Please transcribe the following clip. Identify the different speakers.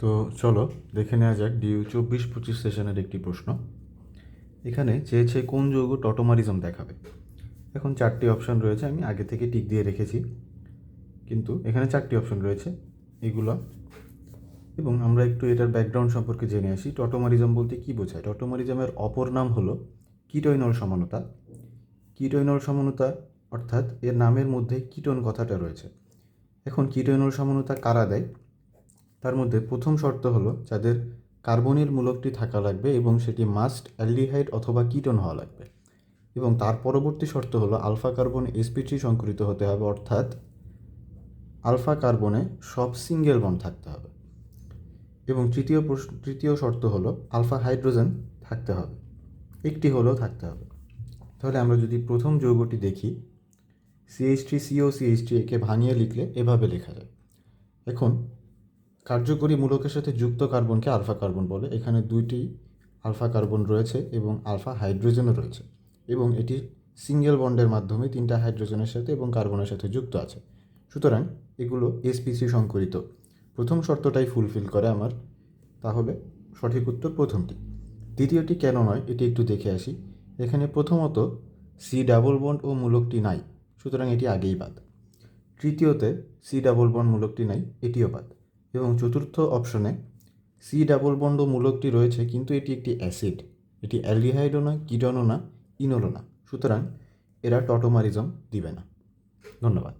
Speaker 1: তো চলো দেখে নেওয়া যাক ডিউ 24-25 সেশনের একটি প্রশ্ন। এখানে চেয়েছে কোন যৌগ টটোমারিজম দেখাবে। এখন 4টি অপশন রয়েছে, আমি আগে থেকে টিক দিয়ে রেখেছি, কিন্তু এখানে 4টি অপশন রয়েছে এগুলো। এবং আমরা একটু এটার ব্যাকগ্রাউন্ড সম্পর্কে জেনে আসি। টটোমারিজম বলতে কী বোঝায়? টটোমারিজমের অপর নাম হলো কিটোইনল সমানতা। কিটোইনল সমানতা অর্থাৎ এর নামের মধ্যে কিটোন কথাটা রয়েছে। এখন কিটোইনল সমানতা কারা দেয়? তার মধ্যে প্রথম শর্ত হলো যাদের কার্বনিল মূলকটি থাকা লাগবে এবং সেটি মাস্ট অ্যালডিহাইড অথবা কিটোন হওয়া লাগবে। এবং তার পরবর্তী শর্ত হলো আলফা কার্বন sp3 সংকরিত হতে হবে, অর্থাৎ আলফা কার্বনে সব সিঙ্গেল বন্ড থাকতে হবে। এবং তৃতীয় শর্ত হলো আলফা হাইড্রোজেন থাকতে হবে, একটি হলেও থাকতে হবে। তাহলে আমরা যদি প্রথম যৌগটি দেখি, CH3COCH3, একে ভাঙিয়ে লিখলে এভাবে লেখা যায়। এখন কার্যকরী মূলকের সাথে যুক্ত কার্বনকে আলফা কার্বন বলে। এখানে 2টি আলফা কার্বন রয়েছে এবং আলফা হাইড্রোজেনও রয়েছে, এবং এটি সিঙ্গেল বন্ডের মাধ্যমে 3টা হাইড্রোজেনের সাথে এবং কার্বনের সাথে যুক্ত আছে। সুতরাং এগুলো sp3 সংকরিত। প্রথম শর্তটাই ফুলফিল করে আমার, তাহলে সঠিক উত্তর প্রথমটি। দ্বিতীয়টি কেন নয় এটি একটু দেখে আসি। এখানে প্রথমত সি ডাবল বন্ড ও মূলকটি নাই, সুতরাং এটি আগেই বাদ। তৃতীয়তে সি ডাবল বন্ড মূলকটি নাই, এটিও বাদ। এবং চতুর্থ অপশনে সি ডাবল বন্ড ও মূলকটি রয়েছে, কিন্তু এটি একটি অ্যাসিড, এটি অ্যালডিহাইডও নয়, কিটোনও না, ইনলও না, সুতরাং এরা টটোমারিজম দিবে না। ধন্যবাদ।